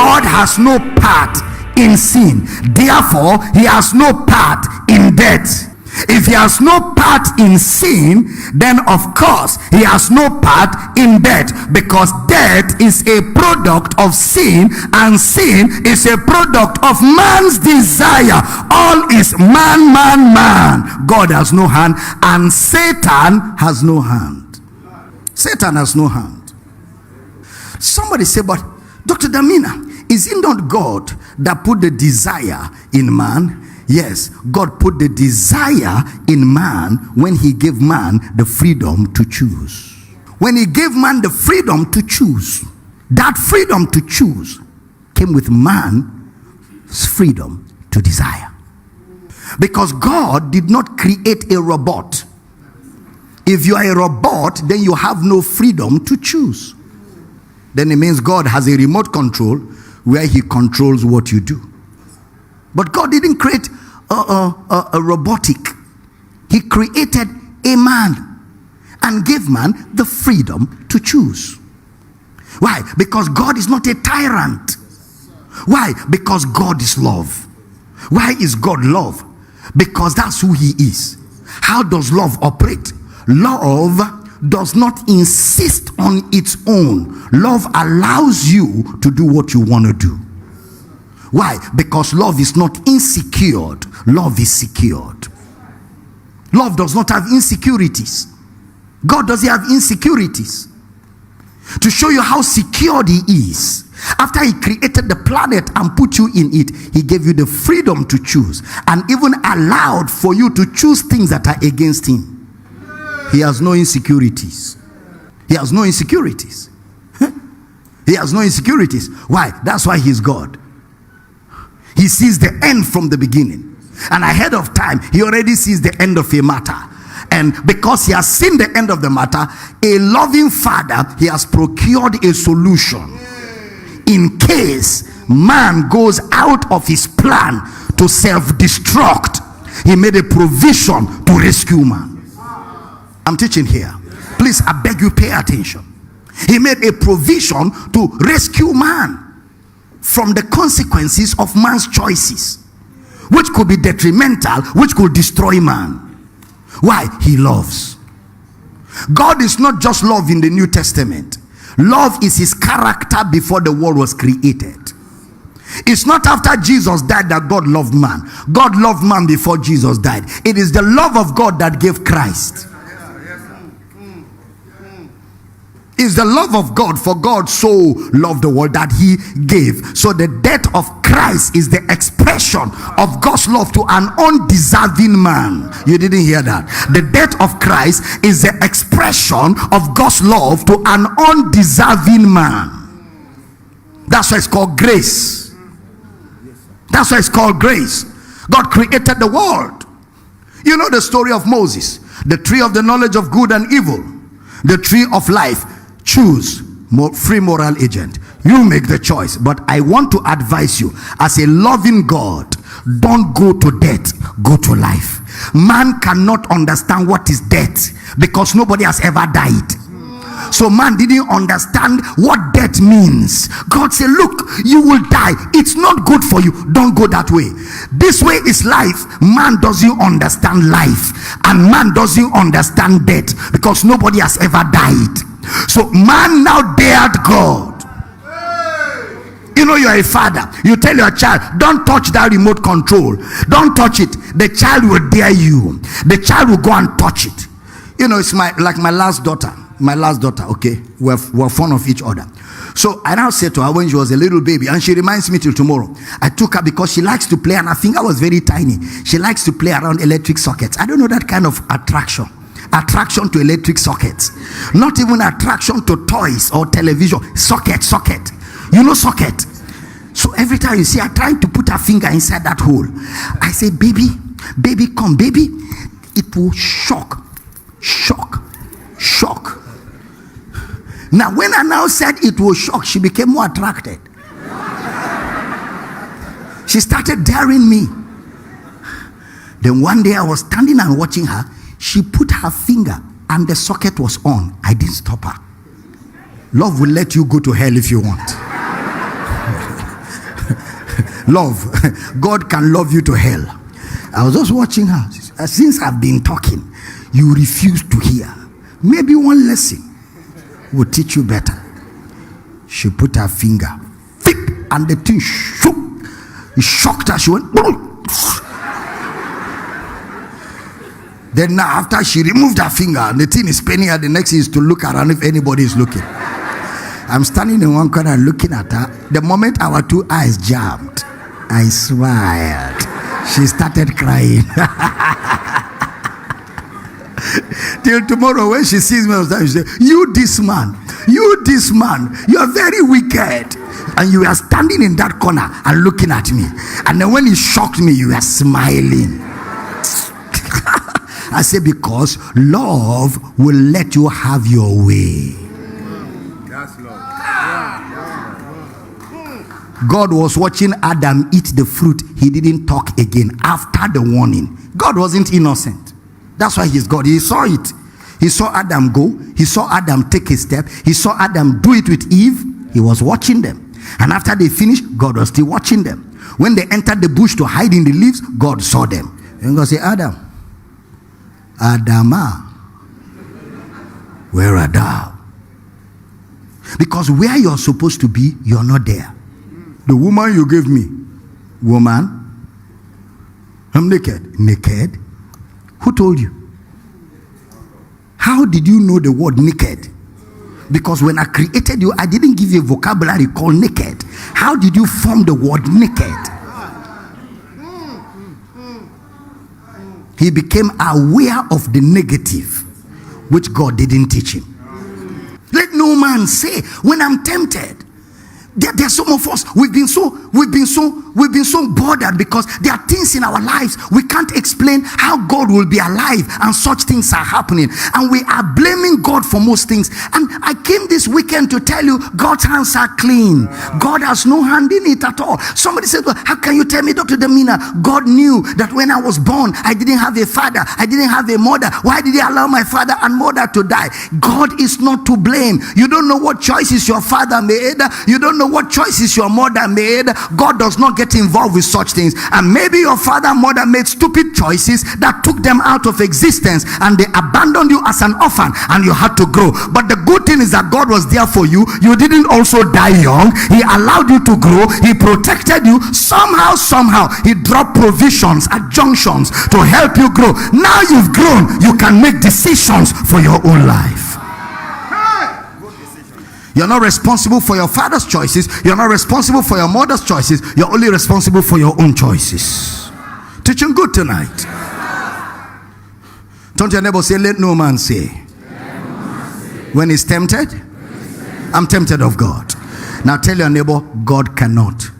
God has no part in sin. Therefore, he has no part in death. If he has no part in sin, then of course he has no part in death, because death is a product of sin, and sin is a product of man's desire. All is man. God has no hand, and Satan has no hand. Satan has no hand. Somebody say, but Dr. Damina, is it not God that put the desire in man? Yes, God put the desire in man when he gave man the freedom to choose. When he gave man the freedom to choose, that freedom to choose came with man's freedom to desire. Because God did not create a robot. If you are a robot, then you have no freedom to choose. Then it means God has a remote control where he controls what you do. But God didn't create a robotic. He created a man and gave man the freedom to choose. Why? Because God is not a tyrant. Why? Because God is love. Why is God love? Because that's who he is. How does love operate? Love does not insist on its own. Love allows you to do what you want to do. Why? Because love is not insecure. Love is secured. Love does not have insecurities. God doesn't have insecurities. To show you how secured he is, after he created the planet and put you in it, he gave you the freedom to choose, and even allowed for you to choose things that are against him. He has no insecurities. He has no insecurities. He has no insecurities. Why? That's why he's God. He sees the end from the beginning, and ahead of time he already sees the end of a matter. And because he has seen the end of the matter, a loving father, he has procured a solution in case man goes out of his plan to self-destruct. He made a provision to rescue man. I'm teaching here. Please, I beg you, pay attention. He made a provision to rescue man from the consequences of man's choices, which could be detrimental, which could destroy man. Why? He loves. God is not just love in the New Testament. Love is his character before the world was created. It's not after Jesus died that God loved man. God loved man before Jesus died. It is the love of God that gave Christ. Is the love of God, for God so loved the world that he gave. So the death of Christ is the expression of God's love to an undeserving man. You didn't hear that. The death of Christ is the expression of God's love to an undeserving man. That's why it's called grace. That's why it's called grace. God created the world. You know the story of Moses, the tree of the knowledge of good and evil, the tree of life. Choose free moral agent. You make the choice. But I want to advise you, as a loving God, don't go to death, go to life. Man cannot understand what is death because nobody has ever died. So man didn't understand what death means. God said, look, you will die. It's not good for you. Don't go that way. This way is life. Man doesn't understand life, and man doesn't understand death because nobody has ever died. So man now dared God. You know, you're a father. You tell your child, don't touch that remote control. Don't touch it. The child will dare you. The child will go and touch it. You know, it's like my last daughter. Okay, we're fond of each other. So I now said to her when she was a little baby, and she reminds me till tomorrow, I took her because she likes to play, and I think I was very tiny. She likes to play around electric sockets. I don't know that kind of attraction to electric sockets, not even attraction to toys or television. Socket, you know, socket. So every time you see her trying to put her finger inside that hole, I say, baby, come, baby. It will shock. Now when I now said it will shock, she became more attracted. She started daring me. Then one day I was standing and watching her. She put her finger and the socket was on. I didn't stop her. Love will let you go to hell if you want. Love. God can love you to hell. I was just watching her. Since I've been talking, you refuse to hear. Maybe one lesson will teach you better. She put her finger, and the thing shook. It shocked her. She went. Then now, after she removed her finger, and the thing is paining her, the next thing is to look around if anybody is looking. I'm standing in one corner looking at her. The moment our two eyes jammed, I smiled. She started crying. Till tomorrow, when she sees me, she say, you this man, you are very wicked. And you are standing in that corner and looking at me. And then when he shocked me, you are smiling. I say, because love will let you have your way. That's love. God was watching Adam eat the fruit. He didn't talk again after the warning. God wasn't innocent. That's why he's God. He saw it. He saw Adam go. He saw Adam take a step. He saw Adam do it with Eve. He was watching them. And after they finished, God was still watching them. When they entered the bush to hide in the leaves, God saw them. And God said, Adam, Adama, where are thou? Because where you're supposed to be, you're not there. The woman you gave me, woman, I'm naked. Naked? Who told you? How did you know the word naked? Because when I created you, I didn't give you a vocabulary called naked. How did you form the word naked? He became aware of the negative, which God didn't teach him. Let no man say, when I'm tempted. There are some of us, we've been so bothered because there are things in our lives we can't explain how God will be alive and such things are happening, and we are blaming God for most things. And I came this weekend to tell you, God's hands are clean. God has no hand in it at all. Somebody said, well, how can you tell me, Dr. Damina? God knew that when I was born, I didn't have a father, I didn't have a mother. Why did he allow my father and mother to die? God is not to blame. You don't know what choices your father made. You don't know what choices your mother made. God does not get involved with such things. And maybe your father and mother made stupid choices that took them out of existence, and they abandoned you as an orphan, and you had to grow. But the good thing is that God was there for you. You didn't also die young. He allowed you to grow. He protected you. Somehow he dropped provisions at junctions to help you grow. Now you've grown, you can make decisions for your own life. You're not responsible for your father's choices. You're not responsible for your mother's choices. You're only responsible for your own choices. Teaching good tonight. Turn to your neighbor, say, let no man say. When he's tempted, I'm tempted of God. Now tell your neighbor, God cannot.